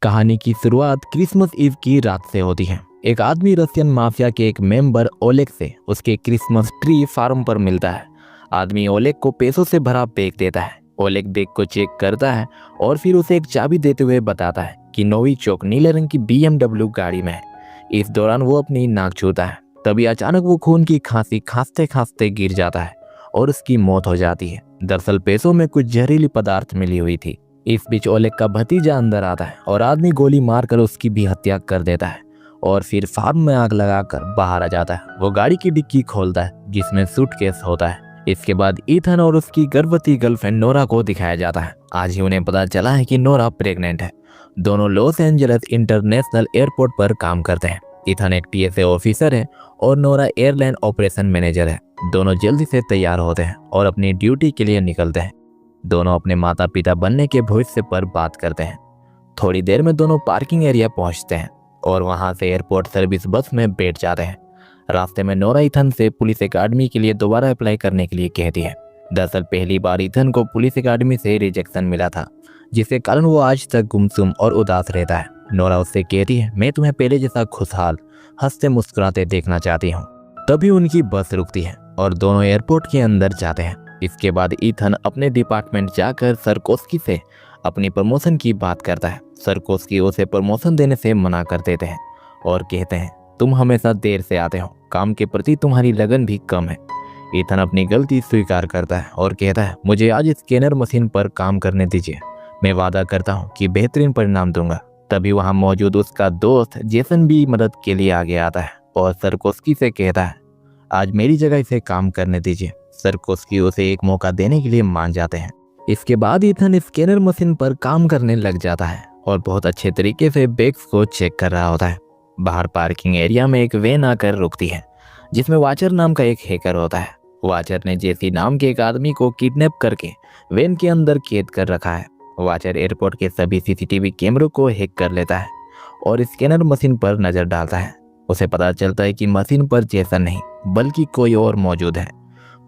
कहानी की शुरुआत क्रिसमस ईव की रात से होती है। एक आदमी रशियन माफिया के एक मेंबर ओलेग से उसके क्रिसमस ट्री फार्म पर मिलता है। आदमी ओलेग को पैसों से भरा बैग देता है। ओलेग बैग को चेक करता है और फिर उसे एक चाबी देते हुए बताता है कि नोविचोक नीले रंग की BMW गाड़ी में है। इस दौरान वो अपनी नाक छूता है। तभी अचानक वो खून की खांसी खांसते खांसते गिर जाता है और उसकी मौत हो जाती है। दरअसल पैसों में कुछ जहरीली पदार्थ मिली हुई थी। इस बीच ओलेग का भतीजा अंदर आता है और आदमी गोली मारकर उसकी भी हत्या कर देता है और फिर फार्म में आग लगाकर बाहर आ जाता है। वो गाड़ी की डिक्की खोलता है जिसमें सूटकेस होता है। इसके बाद ईथन और उसकी गर्भवती गर्लफ्रेंड नोरा को दिखाया जाता है। आज ही उन्हें पता चला है कि नोरा प्रेग्नेंट है। दोनों लॉस एंजल्स इंटरनेशनल एयरपोर्ट पर काम करते हैं। ईथन एक TSA ऑफिसर है और नोरा एयरलाइन ऑपरेशन मैनेजर है। दोनों जल्दी से तैयार होते हैं और अपनी ड्यूटी के लिए निकलते हैं। दोनों अपने माता पिता बनने के भविष्य पर बात करते हैं। थोड़ी देर में दोनों पार्किंग एरिया पहुंचते हैं और वहां से एयरपोर्ट सर्विस बस में बैठ जाते हैं। रास्ते में नोरा ईथन से पुलिस अकादमी के लिए दोबारा अप्लाई करने के लिए कहती है। दरअसल पहली बार ईथन को पुलिस अकादमी से रिजेक्शन मिला था, जिसके कारण वो आज तक गुमसुम और उदास रहता है। नोरा उससे कहती है, मैं तुम्हें पहले जैसा खुशहाल हंसते मुस्कुराते देखना चाहती हूँ। तभी उनकी बस रुकती है और दोनों एयरपोर्ट के अंदर जाते हैं। इसके बाद ईथन अपने डिपार्टमेंट जाकर सरकोस्की से अपनी प्रमोशन की बात करता है। सरकोस्की उसे प्रमोशन देने से मना कर देते हैं और कहते हैं, तुम हमेशा देर से आते हो, काम के प्रति तुम्हारी लगन भी कम है। ईथन अपनी गलती स्वीकार करता है और कहता है, मुझे आज स्कैनर मशीन पर काम करने दीजिए, मैं वादा करता हूँ कि बेहतरीन परिणाम दूंगा। तभी वहाँ मौजूद उसका दोस्त जेसन भी मदद के लिए आगे आता है और सरकोस्की से कहता है, आज मेरी जगह इसे काम करने दीजिए। सरकोस्की उसे एक मौका देने के लिए मान जाते हैं। इसके बाद ईथन स्कैनर मशीन पर काम करने लग जाता है और बहुत अच्छे तरीके से बैग्स को चेक कर रहा होता है। बाहर पार्किंग एरिया में एक वैन आकर रुकती है जिसमें वाचर नाम का एक हैकर होता है। वाचर ने जेसी नाम के एक आदमी को किडनैप करके वैन के अंदर कैद कर रखा है। वाचर एयरपोर्ट के सभी CCTV कैमरों को हैक कर लेता है और स्कैनर मशीन पर नजर डालता है। उसे पता चलता है कि मशीन पर जेसन नहीं बल्कि कोई और मौजूद है।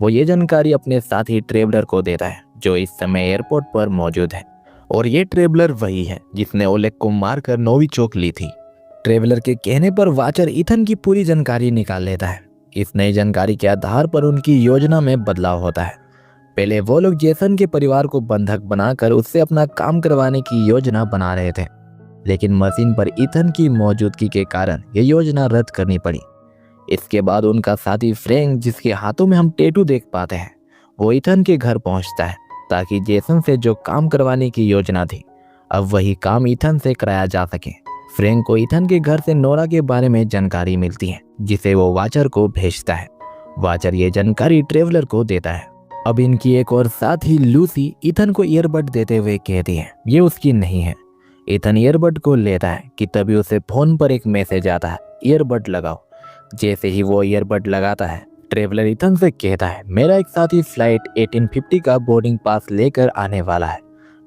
वो ये जानकारी अपने साथी ट्रेवलर को देता है जो इस समय एयरपोर्ट पर मौजूद है और ये ट्रेवलर वही है जिसने ओलेग को मारकर नोविचोक ली थी। ट्रेवलर के कहने पर वाचर ईथन की पूरी जानकारी निकाल लेता है। इस नई जानकारी के आधार पर उनकी योजना में बदलाव होता है। पहले वो लोग जेसन के परिवार को बंधक बनाकर उससे अपना काम करवाने की योजना बना रहे थे, लेकिन मशीन पर ईथन की मौजूदगी के कारण ये योजना रद्द करनी पड़ी। इसके बाद उनका साथी फ्रैंक, जिसके हाथों में हम टैटू देख पाते हैं, वो ईथन के घर पहुंचता है ताकि जेसन से जो काम करवाने की योजना थी अब वही काम ईथन से कराया जा सके। फ्रैंक को ईथन के घर से नोरा के बारे में जानकारी मिलती है जिसे वो वाचर को भेजता है। वाचर ये जानकारी ट्रेवलर को देता है। अब इनकी एक और साथी लूसी ईथन को ईयरबड देते हुए कहती है ये उसकी नहीं है। ईथन ईयरबड को लेता है कि तभी उसे फोन पर एक मैसेज आता है, ईयरबड लगाओ। जैसे ही वो ईयरबड लगाता है, ट्रेवलर ईथन से कहता है, मेरा एक साथी फ्लाइट 1850 का बोर्डिंग पास लेकर आने वाला है।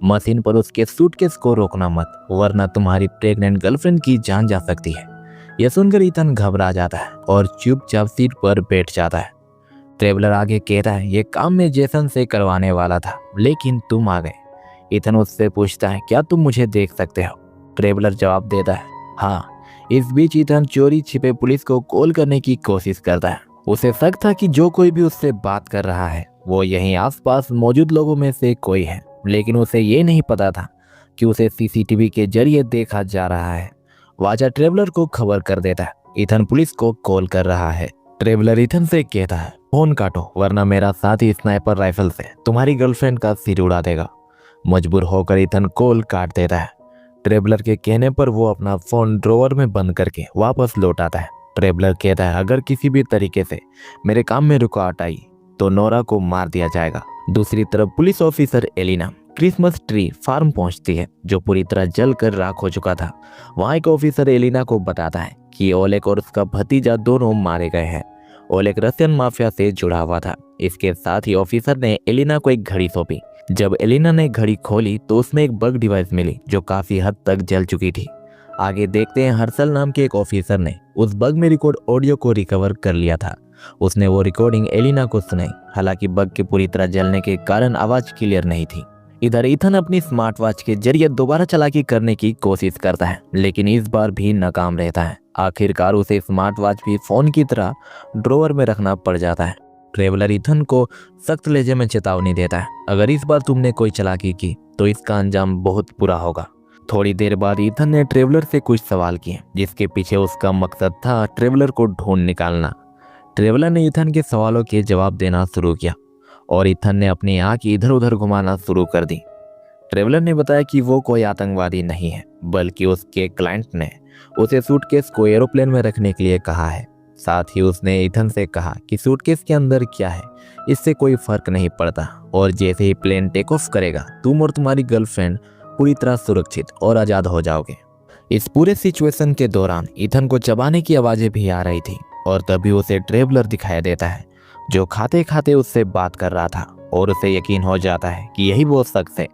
मशीन पर उसके सूटकेस को रोकना मत, वरना तुम्हारी प्रेग्नेंट गर्लफ्रेंड की जान जा सकती है। यह सुनकर ईथन घबरा जाता है और चुपचाप सीट पर बैठ जाता है। ट्रेवलर आगे कहता है, ये काम मैं जेसन से करवाने वाला था लेकिन तुम आ गए। ईथन उससे पूछता है, क्या तुम मुझे देख सकते हो? ट्रेवलर जवाब देता है, हाँ। इस बीच ईथन चोरी छिपे पुलिस को कॉल करने की कोशिश करता है। उसे शक था कि जो कोई भी उससे बात कर रहा है वो यहीं आसपास मौजूद लोगों में से कोई है, लेकिन उसे ये नहीं पता था कि उसे CCTV के जरिए देखा जा रहा है। वाचर ट्रेवलर को खबर कर देता है ईथन पुलिस को कॉल कर रहा है। ट्रेवलर ईथन से कहता है, फोन काटो वरना मेरा साथी स्नाइपर राइफल से तुम्हारी गर्लफ्रेंड का सिर उड़ा देगा। मजबूर होकर ईथन कॉल काट देता है। ट्रेवलर के कहने पर वो अपना फोन ड्रॉवर में बंद करके वापस लौट आता है। ट्रेवलर कहता है, अगर किसी भी तरीके से मेरे काम में रुकावट आई तो नोरा को मार दिया जाएगा। दूसरी तरफ police officer Elena Christmas tree farm पहुंचती है जो पूरी तरह जलकर राख हो चुका था। वहाँ एक ऑफिसर एलिना को बताता है कि ओलेग और उसका भतीजा दोनों मारे गए हैं। ओलेग रशियन माफिया से जुड़ा हुआ था। इसके साथ ही ऑफिसर ने एलिना को एक घड़ी सौंपी। जब एलिना ने घड़ी खोली तो उसमें एक बग डिवाइस मिली जो काफी हद तक जल चुकी थी। आगे देखते हैं, हर्षल नाम के एक ऑफिसर ने उस बग में रिकॉर्ड ऑडियो को रिकवर कर लिया था। उसने वो रिकॉर्डिंग एलिना को सुनाई। हालांकि बग के पूरी तरह जलने के कारण आवाज क्लियर नहीं थी। इधर ईथन अपनी स्मार्ट वॉच के जरिए दोबारा चालाकी करने की कोशिश करता है, लेकिन इस बार भी नाकाम रहता है। आखिरकार उसे स्मार्ट वॉच भी फोन की तरह ड्रॉवर में रखना पड़ जाता है। ट्रेवलर ईथन को सख्त लहजे में चेतावनी देता है, अगर इस बार तुमने कोई चालाकी की तो इसका अंजाम बहुत बुरा होगा। थोड़ी देर बाद ईथन ने ट्रेवलर से कुछ सवाल किए, जिसके पीछे उसका मकसद था ट्रेवलर को ढूंढ निकालना। ट्रेवलर ने ईथन के सवालों के जवाब देना शुरू किया और ईथन ने अपनी आंख इधर उधर घुमाना शुरू कर दी। ट्रेवलर ने बताया कि वो कोई आतंकवादी नहीं है, बल्कि उसके क्लाइंट ने उसे सूटकेस को एरोप्लेन में रखने के लिए कहा है। साथ ही उसने ईथन से कहा कि सूटकेस के अंदर क्या है इससे कोई फर्क नहीं पड़ता, और जैसे ही प्लेन टेक ऑफ करेगा तुम और तुम्हारी गर्लफ्रेंड पूरी तरह सुरक्षित और आज़ाद हो जाओगे। इस पूरे सिचुएशन के दौरान ईथन को चबाने की आवाज़ें भी आ रही थी, और तभी उसे ट्रेवलर दिखाई देता है जो खाते खाते उससे बात कर रहा था, और उसे यकीन हो जाता है कि यही वो शख्स है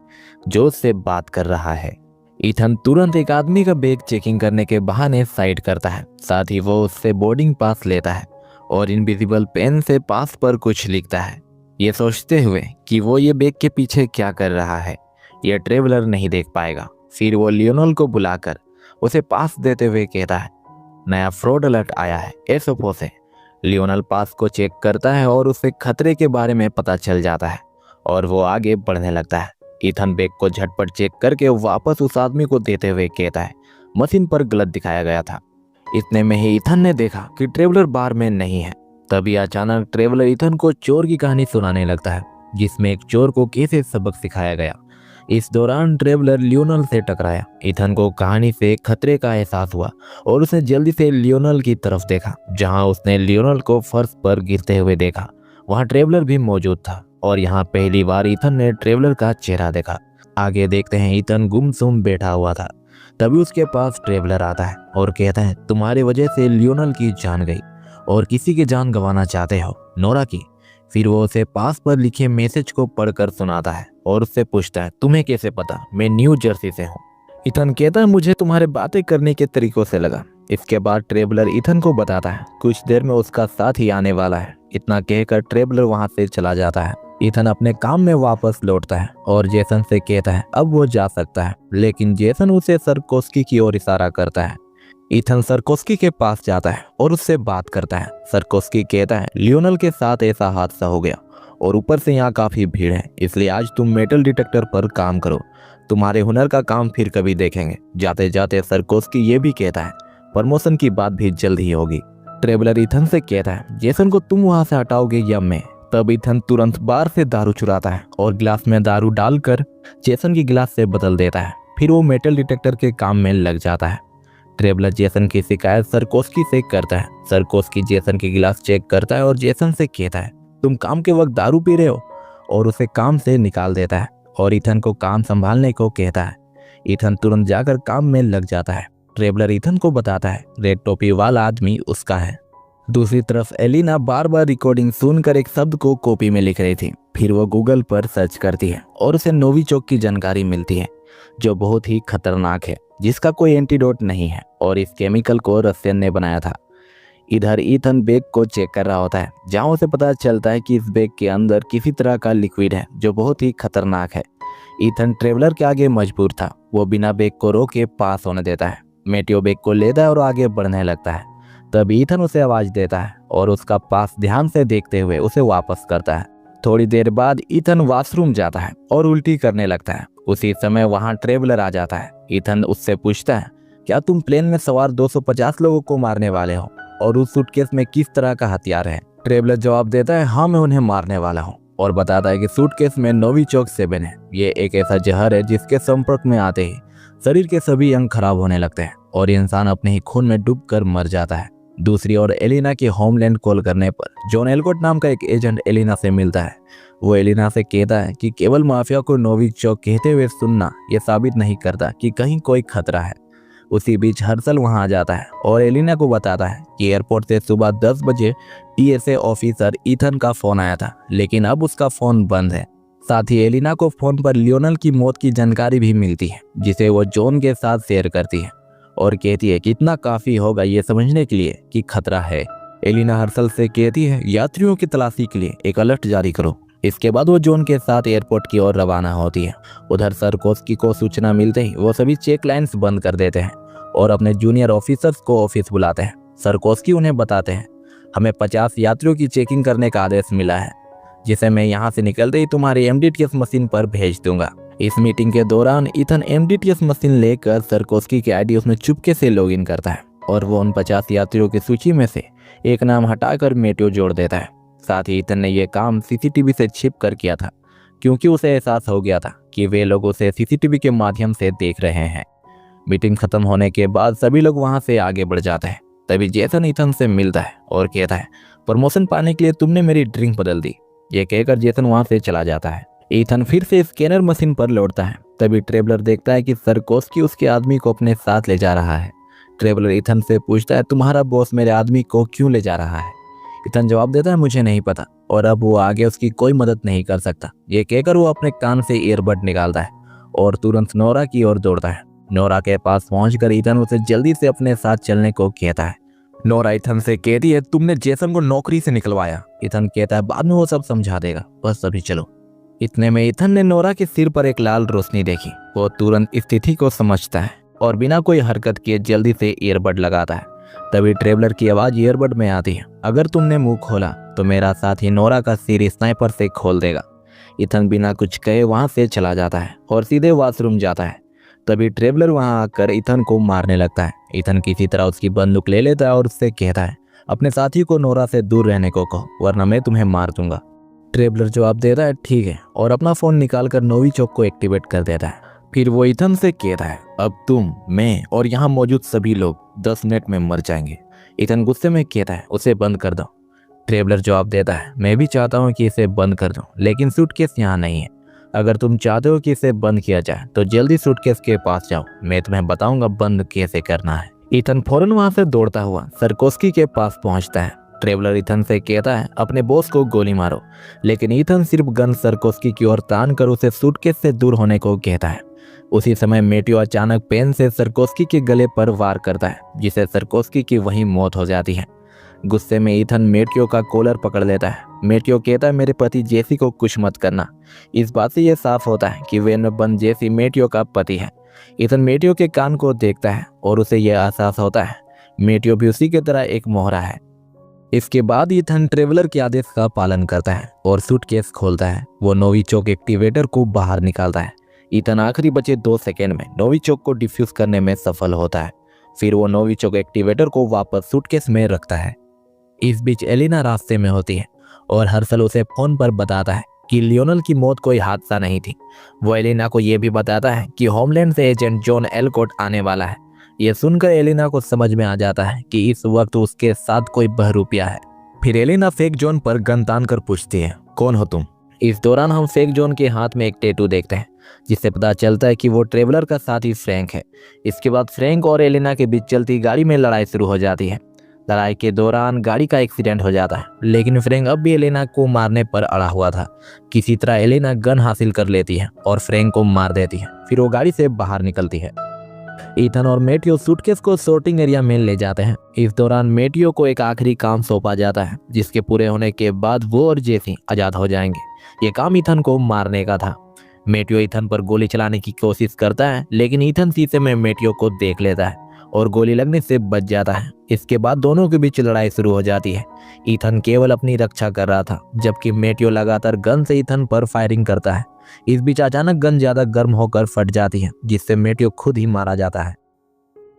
जो उससे बात कर रहा है। ईथन तुरंत एक आदमी का बैग चेकिंग करने के बहाने साइड करता है। साथ ही वो उससे बोर्डिंग पास लेता है और इनविजिबल पेन से पास पर कुछ लिखता है, ये सोचते हुए कि वो ये बैग के पीछे क्या कर रहा है यह ट्रेवलर नहीं देख पाएगा। फिर वो लियोनल को बुलाकर उसे पास देते हुए कहता है, नया फ्रॉड अलर्ट आया है एसओपो से। लियोनल पास को चेक करता है और उसे खतरे के बारे में पता चल जाता है और वो आगे बढ़ने लगता है। ईथन बैग को झटपट चेक करके वापस उस आदमी को देते हुए कहता है, मशीन पर गलत दिखाया गया था। इतने में ही ईथन ने देखा कि ट्रेवलर बार में नहीं है। तभी अचानक ट्रेवलर ईथन को चोर की कहानी सुनाने लगता है, जिसमें एक चोर को कैसे सबक सिखाया गया। इस दौरान ट्रेवलर लियोनल से टकराया। ईथन को कहानी से खतरे का एहसास हुआ और उसने जल्दी से लियोनल की तरफ देखा। जहां उसने लियोनल को फर्श पर गिरते हुए देखा, वहां ट्रेवलर भी मौजूद था, और यहाँ पहली बार ईथन ने ट्रेवलर का चेहरा देखा। आगे देखते हैं ईथन गुमसुम बैठा हुआ था। तभी उसके पास ट्रेवलर आता है और कहता है, तुम्हारी वजह से लियोनल की जान गई और किसी की जान गंवाना चाहते हो, नोरा की। फिर वो उसे पास पर लिखे मैसेज को पढ़कर सुनाता है और उससे पूछता है, तुम्हें कैसे पता मैं न्यू जर्सी से हूँ। ईथन कहता है, मुझे तुम्हारे बातें करने के तरीकों से लगा। इसके बाद ट्रेवलर ईथन को बताता है कुछ देर में उसका साथ ही आने वाला है। इतना कहकर ट्रेवलर वहां से चला जाता है। ईथन अपने काम में वापस लौटता है और जेसन से कहता है अब वो जा सकता है, लेकिन जेसन उसे सरकोस्की की ओर इशारा करता है। ईथन सरकोस्की के पास जाता है और उससे बात करता है। सरकोस्की कहता है, लियोनल के साथ ऐसा हादसा हो गया और ऊपर से यहाँ काफी भीड़ है, इसलिए आज तुम मेटल डिटेक्टर पर काम करो। तुम्हारे हुनर का काम फिर कभी देखेंगे। जाते जाते सरकोस्की ये भी कहता है, प्रमोशन की बात भी जल्द ही होगी। ट्रेवलर ईथन से कहता है, जेसन को तुम वहां से हटाओगे या मैं? तब ईथन तुरंत बार से दारू चुराता है और गिलास में दारू डालकर जेसन की गिलास से बदल देता है। फिर वो मेटल डिटेक्टर के काम में लग जाता है। ट्रेवलर जेसन की शिकायत सरकोस्की से करता है। सरकोस्की जेसन की गिलास चेक करता है और जेसन से कहता है, तुम काम के वक्त दारू पी रहे हो, और उसे काम से निकाल देता है और ईथन को काम संभालने को कहता है। ईथन तुरंत जाकर काम में लग जाता है। ट्रेवलर ईथन को बताता है रेड टोपी वाला आदमी उसका है। दूसरी तरफ एलिना बार बार रिकॉर्डिंग सुनकर एक शब्द को कॉपी में लिख रही थी। फिर वो गूगल पर सर्च करती है और उसे नोविचोक की जानकारी मिलती है, जो बहुत ही खतरनाक है, जिसका कोई एंटीडोट नहीं है, और इस केमिकल को रशियन ने बनाया था। इधर ईथन बैग को चेक कर रहा होता है, जहां उसे पता चलता है कि इस बैग के अंदर किसी तरह का लिक्विड है जो बहुत ही खतरनाक है। ईथन ट्रेवलर के आगे मजबूर था। वो बिना बैग को रोके पास होने देता है। मेटियो बैग को लेता है और आगे बढ़ने लगता है। तब ईथन उसे आवाज देता है और उसका पास ध्यान से देखते हुए उसे वापस करता है। थोड़ी देर बाद ईथन वॉशरूम जाता है और उल्टी करने लगता है। उसी समय वहां ट्रेवलर आ जाता है। ईथन उससे पूछता है, क्या तुम प्लेन में सवार 250 लोगों को मारने वाले हो, और उस सूटकेस में किस तरह का हथियार है? ट्रेवलर जवाब देता है, हाँ मैं उन्हें मारने वाला हूँ, और बताता है कि सूटकेस में नोविचोक 7 है। ये एक ऐसा जहर है जिसके संपर्क में आते ही शरीर के सभी अंग खराब होने लगते हैं और इंसान अपने ही खून में डूबकर मर जाता है। दूसरी ओर एलिना के होमलैंड कॉल करने पर जॉन एल्कोट नाम का एक एजेंट एलिना से मिलता है। वो एलिना से कहता है कि केवल माफिया को नोविचोक कहते हुए सुनना यह साबित नहीं करता कि कहीं कोई खतरा है। उसी बीच हर्षल वहां आ जाता है और एलिना को बताता है कि एयरपोर्ट से सुबह 10 बजे टीएसए ऑफिसर ईथन का फोन आया था, लेकिन अब उसका फोन बंद है। साथ ही एलिना को फोन पर लियोनल की मौत की जानकारी भी मिलती है, जिसे वो जॉन के साथ शेयर करती है और कहती है कि इतना काफी होगा ये समझने के लिए कि खतरा है। एलिना हर्षल से कहती है, यात्रियों की तलाशी के लिए एक अलर्ट जारी करो। इसके बाद वो जॉन के साथ एयरपोर्ट की ओर रवाना होती है। उधर सरकोस्की को सूचना मिलते ही वो सभी चेक लाइन्स बंद कर देते हैं और अपने जूनियर ऑफिसर्स को ऑफिस बुलाते हैं। सरकोस्की उन्हें बताते हैं, हमें 50 यात्रियों की चेकिंग करने का आदेश मिला है, जिसे मैं यहाँ से निकलते ही तुम्हारी एमडीटीएस मशीन पर भेज दूंगा। इस मीटिंग के दौरान ईथन एमडीटीएस मशीन लेकर सरकोस्की के आईडी उसमें चुपके से लॉगिन करता है और वो उन 50 यात्रियों की सूची में से एक नाम हटाकर मेटियो जोड़ देता है। साथ ही ईथन ने यह काम सीसीटीवी से छिप कर किया था, क्योंकि उसे एहसास हो गया था कि वे लोग उसे सीसीटीवी के माध्यम से देख रहे हैं। मीटिंग खत्म होने के बाद सभी लोग वहां से आगे बढ़ जाते हैं। तभी जेसन ईथन से मिलता है और कहता है, प्रमोशन पाने के लिए तुमने मेरी ड्रिंक बदल दी। ये कहकर जेसन वहां से चला जाता है। ईथन फिर से स्कैनर मशीन पर लौटता है। तभी ट्रेवलर देखता है कि सरकोस्की उसके आदमी को अपने साथ ले जा रहा है। ट्रेवलर ईथन से पूछता है, तुम्हारा बॉस मेरे आदमी को क्यों ले जा रहा है? ईथन जवाब देता है, मुझे नहीं पता, और अब वो आगे उसकी कोई मदद नहीं कर सकता। ये कहकर वो अपने कान से ईयरबड निकालता है और तुरंत नोरा की ओर दौड़ता है। नोरा के पास पहुंचकर ईथन उसे जल्दी से अपने साथ चलने को कहता है। नोरा ईथन से कहती है, तुमने जेसन को नौकरी से निकलवाया। ईथन कहता है, बाद में वो सब समझा देगा, बस अभी चलो। इतने में ईथन ने नोरा के सिर पर एक लाल रोशनी देखी। वो तुरंत स्थिति को समझता है और बिना कोई हरकत किए जल्दी से ईयरबड लगाता है। तभी ट्रेवलर की आवाज ईयरबड में आती है, अगर तुमने मुंह खोला तो मेरा साथी नोरा का सिर स्नाइपर से खोल देगा। ईथन बिना कुछ कहे वहां से चला जाता है और सीधे वॉशरूम जाता है। तभी ट्रेवलर वहां आकर ईथन को मारने लगता है। ईथन किसी तरह उसकी बंदूक ले लेता है और उससे कहता है, अपने साथी को नोरा से दूर रहने को कहो, वरना मैं तुम्हें मार दूंगा। ट्रेवलर जवाब देता है, ठीक है, और अपना फोन निकालकर नोविचोक को एक्टिवेट कर देता है। फिर वो ईथन से कहता है, अब तुम, मैं और यहाँ मौजूद सभी लोग 10 मिनट में मर जाएंगे। ईथन गुस्से में कहता है, उसे बंद कर दो। ट्रेवलर जवाब देता है, मैं भी चाहता हूँ कि इसे बंद कर दो, लेकिन सूटकेस यहाँ नहीं है। अगर तुम चाहते हो कि इसे बंद किया जाए तो जल्दी सूटकेस के पास जाओ, मैं तुम्हें बताऊंगा बंद कैसे करना है। ईथन फौरन वहां से दौड़ता हुआ सरकोस्की के पास पहुंचता है। ट्रेवलर ईथन से कहता है, अपने बॉस को गोली मारो, लेकिन ईथन सिर्फ गन सरकोस्की की ओर तान कर उसे सूटकेस से दूर होने को कहता है। उसी समय मेटियो अचानक पेन से सरकोस्की के गले पर वार करता है, जिससे सरकोस्की की वहीं मौत हो जाती है। गुस्से में ईथन मेटियो का कॉलर पकड़ लेता है। मेटियो कहता है, मेरे पति जेसी को कुछ मत करना। इस बात से यह साफ होता है कि वेन में बंद जेसी मेटियो का पति है। ईथन मेटियो के कान को देखता है और उसे यह एहसास होता है मेटियो भी उसी की तरह एक मोहरा है। इसके बाद ईथन ट्रेवलर के आदेश का पालन करता है और सूटकेस खोलता है। वो नोविचोक एक्टिवेटर को बाहर निकालता है। ईथन आखिरी बचे 2 सेकेंड में नोविचोक को डिफ्यूज करने में सफल होता है। फिर वो नोविचोक एक्टिवेटर को वापस सूटकेस में रखता है। इस बीच एलिना रास्ते में होती है और हर्षल उसे फोन पर बताता है कि लियोनल की मौत कोई हादसा नहीं थी। वो एलिना को यह भी बताता है कि होमलैंड से एजेंट जॉन एलकोट आने वाला है। यह सुनकर एलिना को समझ में आ जाता है कि इस वक्त उसके साथ कोई बहरूपिया है। फिर एलिना फेक जॉन पर गन तान कर पूछती है, कौन हो तुम? इस दौरान हम फेक जॉन के हाथ में एक टैटू देखते हैं, जिससे पता चलता है कि वो ट्रेवलर का साथी फ्रैंक है। इसके बाद फ्रैंक और एलिना के बीच चलती गाड़ी में लड़ाई शुरू हो जाती है। लड़ाई के दौरान गाड़ी का एक्सीडेंट हो जाता है, लेकिन फ्रैंक अब भी एलिना को मारने पर अड़ा हुआ था। किसी तरह एलिना गन हासिल कर लेती है और फ्रैंक को मार देती है। फिर वो गाड़ी से बाहर निकलती है। ईथन और मेटियो सूटकेस को सॉर्टिंग एरिया में ले जाते हैं। इस दौरान मेटियो को एक आखिरी काम सौंपा जाता है, जिसके पूरे होने के बाद वो और जेसी आजाद हो जाएंगे। ये काम ईथन को मारने का था। मेटियो ईथन पर गोली चलाने की कोशिश करता है, लेकिन ईथन शीशे में मेटियो को देख लेता है और गोली लगने से बच जाता है। इसके बाद दोनों के बीच लड़ाई शुरू हो जाती है। ईथन केवल अपनी रक्षा कर रहा था, जबकि मेटियो लगातार गन से ईथन पर फायरिंग करता है। इस बीच अचानक गन ज्यादा गर्म होकर फट जाती है, जिससे मेटियो खुद ही मारा जाता है।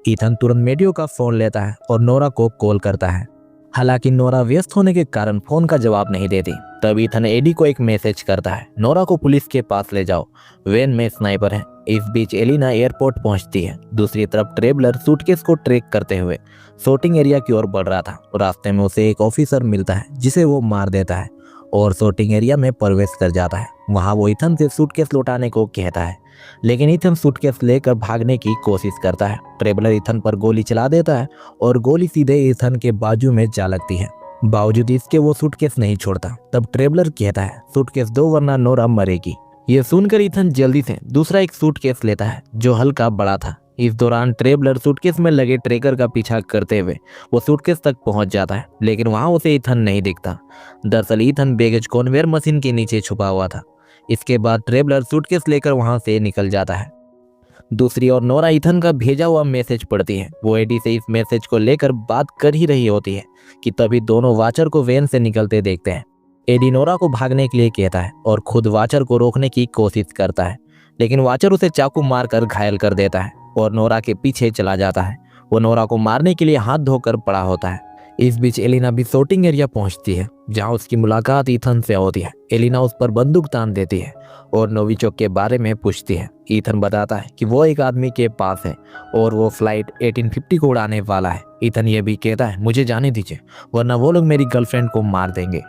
ईथन तुरंत मेटियो का फोन लेता है और नोरा को कॉल करता है। हालांकि नोरा व्यस्त होने के कारण फोन का जवाब नहीं देती। तब ईथन एडी को एक मैसेज करता है, नोरा को पुलिस के पास ले जाओ, वैन में स्नाइपर है। इस बीच एलिना एयरपोर्ट पहुंचती है। दूसरी तरफ ट्रेवलर सूटकेस को ट्रैक करते हुए शूटिंग एरिया की ओर बढ़ रहा था। रास्ते में उसे एक ऑफिसर मिलता है, जिसे वो मार देता है और शूटिंग एरिया में प्रवेश कर जाता है। वहां वो ईथन से सूटकेस लौटाने को कहता है, लेकिन ईथन सूटकेस लेकर भागने की कोशिश करता है। ट्रेवलर ईथन पर गोली चला देता है और गोली सीधे ईथन के बाजू में जा लगती है। बावजूद इसके वो सूटकेस नहीं छोड़ता। तब ट्रेवलर कहता है, सूटकेस दो वरना नोरा मरेगी। ये सुनकर ईथन जल्दी से दूसरा एक सूटकेस लेता है, जो हल्का बड़ा था। इस दौरान ट्रेवलर सूटकेस में लगे ट्रैकर का पीछा करते हुए वो सूटकेस तक पहुंच जाता है, लेकिन वहां उसे ईथन नहीं दिखता। दरअसल ईथन बैगेज कन्वेयर मशीन के नीचे छुपा हुआ था। इसके बाद ट्रेवलर सूटकेस लेकर वहां से निकल जाता है। दूसरी ओर नोरा ईथन का भेजा हुआ मैसेज पढ़ती है। वो एडी से इस मैसेज को लेकर बात कर ही रही होती है कि तभी दोनों वाचर को वैन से निकलते देखते हैं। एडी नोरा को भागने के लिए कहता है और खुद वाचर को रोकने की कोशिश करता है, लेकिन वाचर उसे चाकू मारकर घायल कर देता है और नोरा के पीछे चला जाता है। वो नोरा को मारने के लिए हाथ धोकर पड़ा होता है। इस बीच एलिना भी शूटिंग एरिया पहुंचती है, जहां उसकी मुलाकात ईथन से होती है। एलिना उस पर बंदूक तान देती है और नोविचोक के बारे में पूछती है। ईथन बताता है कि वो एक आदमी के पास है और वो फ्लाइट 1850 को उड़ाने वाला है। ईथन ये भी कहता है, मुझे जाने दीजिए वरना वो लोग मेरी गर्लफ्रेंड को मार देंगे।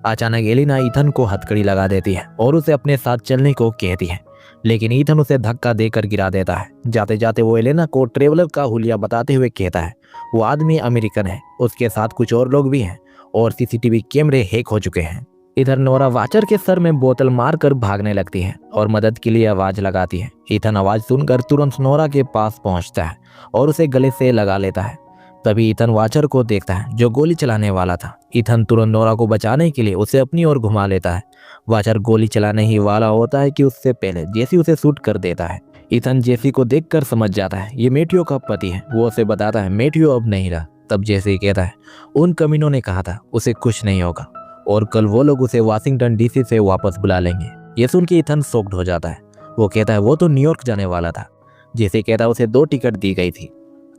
अचानक एलिना ईथन को हथकड़ी लगा देती है और उसे अपने साथ चलने को कहती है, लेकिन ईथन उसे धक्का देकर गिरा देता है। जाते जाते वो एलेना को ट्रेवलर का हुलिया बताते हुए कहता है वो आदमी अमेरिकन है, उसके साथ कुछ और लोग भी हैं और सीसीटीवी कैमरे हैक हो चुके हैं। इधर नोरा वाचर के सर में बोतल मारकर भागने लगती है और मदद के लिए आवाज लगाती है। ईथन आवाज सुनकर तुरंत नोरा के पास पहुंचता है और उसे गले से लगा लेता है। तभी ईथन वाचर को देखता है जो गोली चलाने वाला था। ईथन तुरंत नोरा को बचाने के लिए उसे अपनी ओर घुमा लेता है। वाचर गोली चलाने ही वाला होता है कि उससे पहले जेसी उसे शूट कर देता है। ईथन जेसी को देखकर समझ जाता है ये मेटियो का पति है। वो उसे बताता है मेटियो अब नहीं रहा। तब जेसी कहता है उन कमीनों ने कहा था उसे कुछ नहीं होगा और कल वो लोग उसे वाशिंगटन डीसी से वापस बुला लेंगे। ये सुन के ईथन शॉक्ड हो जाता है। वो कहता है वो तो न्यूयॉर्क जाने वाला था। जेसी कहता है उसे 2 टिकट दी गई थी।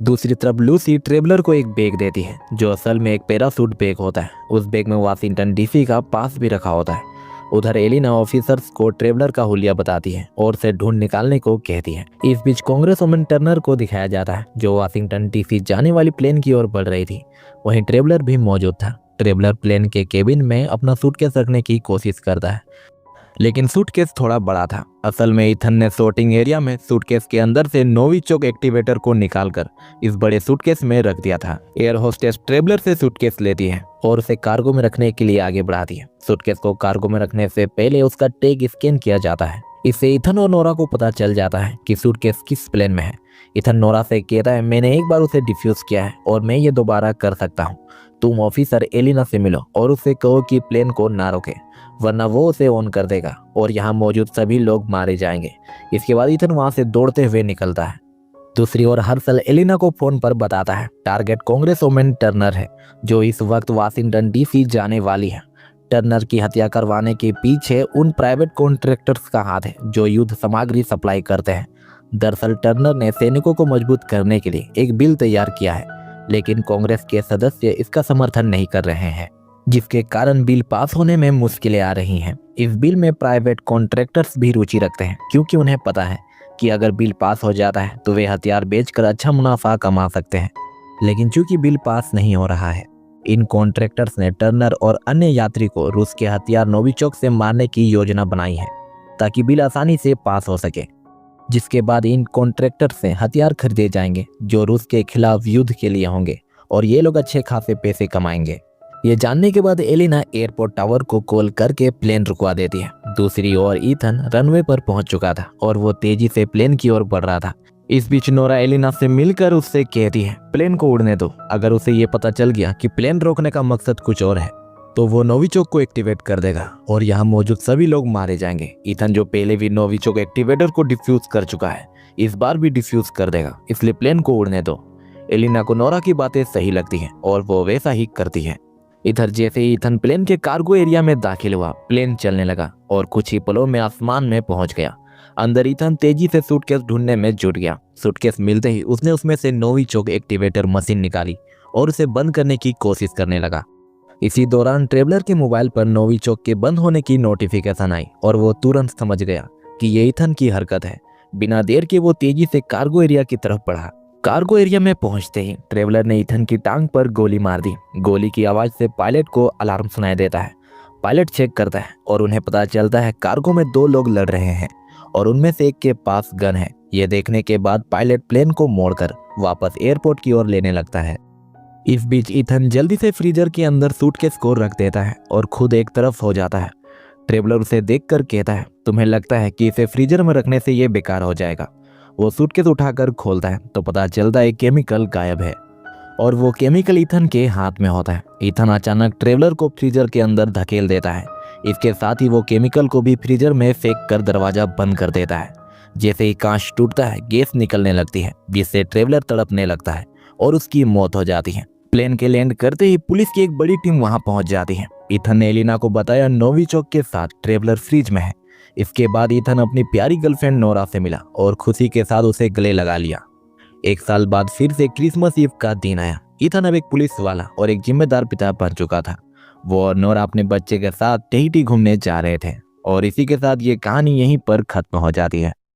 दूसरी तरफ लूसी ट्रेवलर को एक बैग देती है जो असल में एक पैरासूट बैग होता है। उस बैग में वाशिंगटन डीसी का पास भी रखा होता है। उधर एलिना ऑफिसर्स को ट्रेवलर का हुलिया बताती है और उसे ढूंढ निकालने को कहती है। इस बीच कांग्रेसमैन टर्नर को दिखाया जाता है जो वाशिंगटन डीसी जाने वाली प्लेन की ओर बढ़ रही थी। वहीं ट्रेवलर भी मौजूद था। ट्रेवलर प्लेन के केबिन में अपना सूटकेस रखने की कोशिश करता है, लेकिन सूटकेस थोड़ा बड़ा था। असल में ईथन ने शूटिंग एरिया में सूटकेस के अंदर से नोविचोक एक्टिवेटर को निकालकर इस बड़े सूटकेस में रख दिया था। एयर होस्टेस ट्रेवलर से सूटकेस लेती है और उसे कार्गो में रखने के लिए आगे बढ़ाती है। सूटकेस को कार्गो में रखने से पहले उसका टैग स्कैन किया जाता है। इससे ईथन और नोरा को पता चल जाता है कि सूटकेस किस प्लेन में है। ईथन नोरा से कहता है मैंने एक बार उसे डिफ्यूज किया है और मैं ये दोबारा कर सकता हूँ। तुम ऑफिसर एलिना से मिलो और उससे कहो कि प्लेन को ना रोके वरना वो उसे ऑन कर देगा और यहाँ मौजूद सभी लोग मारे जाएंगे। इसके बाद ईथन वहां से दौड़ते हुए निकलता है। दूसरी ओर हर्षल एलिना को फोन पर बताता है टारगेट कांग्रेसमैन टर्नर है जो इस वक्त वाशिंगटन डीसी जाने वाली है। टर्नर की हत्या करवाने के पीछे उन प्राइवेट कॉन्ट्रैक्टर्स का हाथ है जो युद्ध सामग्री सप्लाई करते हैं। दरअसल टर्नर ने सैनिकों को मजबूत करने के लिए एक बिल तैयार किया है, लेकिन कांग्रेस के सदस्य इसका समर्थन नहीं कर रहे हैं, जिसके कारण बिल पास होने में मुश्किलें आ रही हैं। इस बिल में प्राइवेट कॉन्ट्रैक्टर्स भी रुचि रखते हैं क्योंकि उन्हें पता है कि अगर बिल पास हो जाता है तो वे हथियार बेचकर अच्छा मुनाफा कमा सकते हैं। लेकिन चूंकि बिल पास नहीं हो रहा है, इन कॉन्ट्रैक्टर्स ने टर्नर और अन्य यात्री को रूस के हथियार नोविचोक से मारने की योजना बनाई है ताकि बिल आसानी से पास हो सके, जिसके बाद इन कॉन्ट्रैक्टर से हथियार खरीदे जाएंगे जो रूस के खिलाफ युद्ध के लिए होंगे और ये लोग अच्छे खासे पैसे कमाएंगे। ये जानने के बाद एलिना एयरपोर्ट टावर को कॉल करके प्लेन रुकवा देती है। दूसरी ओर ईथन रनवे पर पहुंच चुका था और वो तेजी से प्लेन की ओर बढ़ रहा था। इस बीच नोरा एलिना से मिलकर उससे कहती है प्लेन को उड़ने दो। अगर उसे ये पता चल गया कि प्लेन रोकने का मकसद कुछ और है तो वो नोविचोक को एक्टिवेट कर देगा और यहाँ मौजूद सभी लोग मारे जाएंगे। ईथन जो पहले भी नोविचोक एक्टिवेटर को डिफ्यूज कर चुका है इस बार भी डिफ्यूज कर देगा, इसलिए प्लेन को उड़ने दो। एलिना को नोरा की बातें सही लगती हैं और वो वैसा ही करती है। इधर जैसे ही ईथन प्लेन के कार्गो एरिया में दाखिल हुआ, प्लेन चलने लगा और कुछ ही पलों में आसमान में पहुंच गया। अंदर ईथन तेजी से सूटकेस ढूंढने में जुट गया। सूटकेस मिलते ही उसने उसमें से नोविचोक एक्टिवेटर मशीन निकाली और उसे बंद करने की कोशिश करने लगा। इसी दौरान ट्रेवलर के मोबाइल पर नोविचोक के बंद होने की नोटिफिकेशन आई और वो तुरंत समझ गया कि ये ईथन की हरकत है। बिना देर के वो तेजी से कार्गो एरिया की तरफ बढ़ा। कार्गो एरिया में पहुंचते ही ट्रेवलर ने ईथन की टांग पर गोली मार दी। गोली की आवाज से पायलट को अलार्म सुनाई देता है। पायलट चेक करता है और उन्हें पता चलता है कार्गो में 2 लोग लड़ रहे हैं और उनमें से एक के पास गन है। ये देखने के बाद पायलट प्लेन को मोड़कर वापस एयरपोर्ट की ओर लेने लगता है। इस बीच ईथन जल्दी से फ्रीजर के अंदर सूटकेस को रख देता है और खुद एक तरफ हो जाता है। ट्रेवलर उसे देखकर कहता है तुम्हें लगता है कि इसे फ्रीजर में रखने से ये बेकार हो जाएगा। वो सूटकेस उठाकर खोलता है तो पता चलता है केमिकल गायब है और वो केमिकल ईथन के हाथ में होता है। ईथन अचानक ट्रेवलर को फ्रीजर के अंदर धकेल देता है। इसके साथ ही वो केमिकल को भी फ्रीजर में फेंक कर दरवाजा बंद कर देता है। जैसे ही कांच टूटता है गैस निकलने लगती है जिससे ट्रेवलर तड़पने लगता है और उसकी मौत हो जाती है। प्लेन के लैंड करते ही पुलिस की एक बड़ी टीम वहां पहुंच जाती है। ईथन ने एलिना को बताया नोविचोक के साथ ट्रेवलर फ्रिज में है। इसके बाद ईथन अपनी प्यारी गर्लफ्रेंड नोरा से मिला और खुशी के साथ उसे गले लगा लिया। एक साल बाद फिर से क्रिसमस ईव का दिन आया। ईथन अब एक पुलिस वाला और एक जिम्मेदार पिता बन चुका था। वो और नोरा अपने बच्चे के साथ टेहिटी घूमने जा रहे थे और इसी के साथ ये कहानी यहीं पर खत्म हो जाती है।